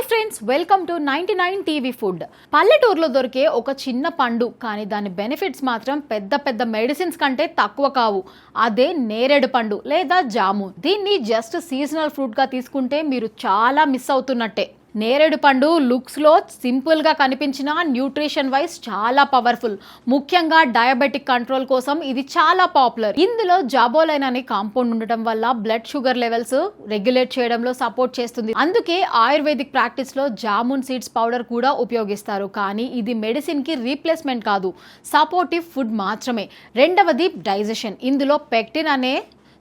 Friends, welcome to 99 TV food. పల్లెటూరులో దొరికే ఒక చిన్న పండు, కానీ దాని బెనిఫిట్స్ మాత్రం పెద్ద పెద్ద మెడిసిన్స్ కంటే తక్కువ కావు. అదే నేరేడు పండు లేదా జాము. దీన్ని జస్ట్ సీజనల్ ఫ్రూట్ గా తీసుకుంటే మీరు చాలా మిస్ అవుతున్నట్టే. నేరేడు పండు లుక్స్ లో సింపుల్ గా కనిపించిన న్యూట్రిషన్ వైజ్ చాలా పవర్ఫుల్. ముఖ్యంగా డయాబెటిక్ కంట్రోల్ కోసం ఇది చాలా పాపులర్. ఇందులో జాబోలైన్ అనే కాంపౌండ్ ఉండటం వల్ల బ్లడ్ షుగర్ లెవెల్స్ రెగ్యులేట్ చేయడంలో సపోర్ట్ చేస్తుంది. అందుకే ఆయుర్వేదిక్ ప్రాక్టీస్ లో జామున్ సీడ్స్ పౌడర్ కూడా ఉపయోగిస్తారు. కానీ ఇది మెడిసిన్ కి రీప్లేస్మెంట్ కాదు, సపోర్టివ్ ఫుడ్ మాత్రమే. రెండవది డైజెషన్. ఇందులో పెక్టిన్ అనే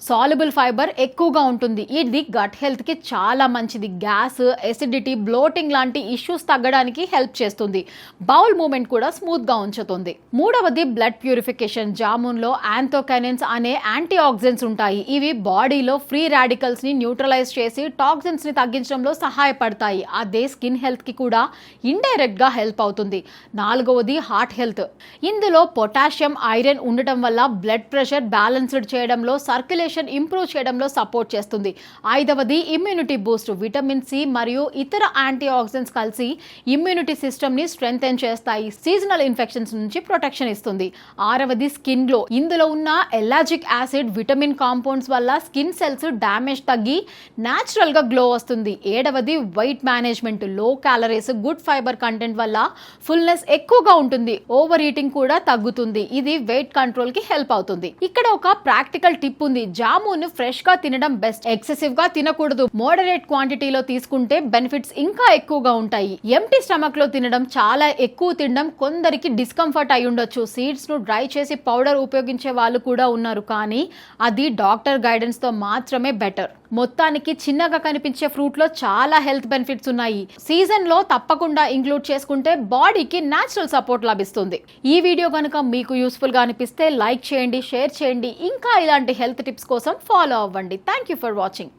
సాల్యుబుల్ ఫైబర్ ఎక్కువగా ఉంటుంది. ఇది గట్ హెల్త్ కి చాలా మంచిది. గ్యాస్, ఎసిడిటీ, బ్లోటింగ్ లాంటి ఇష్యూస్ తగ్గడానికి హెల్ప్ చేస్తుంది. బౌల్ మూవ్మెంట్ కూడా స్మూత్ గా ఉంచుతుంది. మూడవది బ్లడ్ ప్యూరిఫికేషన్. జామున్ లో యాంథోకైనిన్స్ అనే యాంటీ ఆక్సిడెంట్స్ ఉంటాయి. ఇవి బాడీలో ఫ్రీ రాడికల్స్ ని న్యూట్రలైజ్ చేసి టాక్సిన్స్ ని తగ్గించడంలో సహాయపడతాయి. అదే స్కిన్ హెల్త్ కి కూడా ఇండైరెక్ట్ గా హెల్ప్ అవుతుంది. నాలుగవది హార్ట్ హెల్త్. ఇందులో పొటాషియం, ఐరన్ ఉండటం వల్ల బ్లడ్ ప్రెషర్ బ్యాలెన్స్డ్ చేయడంలో, సర్క్యులేషన్ ఇంప్రూవ్ చేయడంలో సపోర్ట్ చేస్తుంది. ఐదవది ఇమ్యూనిటీ బూస్ట్. విటమిన్ సి మరియు ఇతర యాంటీ ఆక్సిడెంట్స్ కలిసి ఇమ్యూనిటీ సిస్టమ్ ని స్ట్రెంగ్తెన్ చేస్తాయి. సీజనల్ ఇన్ఫెక్షన్స్ నుంచి ప్రొటెక్షన్ ఇస్తుంది. ఆరవది స్కిన్ గ్లో. ఇందులో ఉన్న ఎలాజిక్ యాసిడ్, విటమిన్ కాంపౌండ్స్ వల్ల స్కిన్ సెల్స్ డ్యామేజ్ తగ్గి న్యాచురల్ గా గ్లో వస్తుంది. ఏడవది వెయిట్ మేనేజ్మెంట్. లో క్యాలరీస్, గుడ్ ఫైబర్ కంటెంట్ వల్ల ఫుల్నెస్ ఎక్కువగా ఉంటుంది. ఓవర్ ఈటింగ్ కూడా తగ్గుతుంది. ఇది వెయిట్ కంట్రోల్ కి హెల్ప్ అవుతుంది. ఇక్కడ ఒక ప్రాక్టికల్ టిప్ ఉంది. జామున్ ఫ్రెష్ గా తినడం బెస్ట్. ఎక్సెసివ్ గా తినకూడదు. మోడరేట్ క్వాంటిటీలో తీసుకుంటే బెనిఫిట్స్ ఇంకా ఎక్కువగా ఉంటాయి. ఎంటీ స్టమక్ లో తినడం, చాలా ఎక్కువ తినడం కొందరికి డిస్కంఫర్ట్ అయి ఉండొచ్చు. సీడ్స్ ను డ్రై చేసి పౌడర్ ఉపయోగించే వాళ్ళు కూడా ఉన్నారు. కానీ అది డాక్టర్ గైడెన్స్ తో మాత్రమే బెటర్. మొత్తానికి చిన్నగా కనిపించే ఫ్రూట్ లో చాలా హెల్త్ బెనిఫిట్స్ ఉన్నాయి. సీజన్ లో తప్పకుండా ఇంక్లూడ్ చేసుకుంటే బాడీకి న్యాచురల్ సపోర్ట్ లభిస్తుంది. ఈ వీడియో కనుక మీకు యూస్ఫుల్ గా అనిపిస్తే లైక్ చేయండి, షేర్ చేయండి. ఇంకా ఇలాంటి హెల్త్ టిప్స్ కోసం ఫాలో అవ్వండి. Thank you for watching.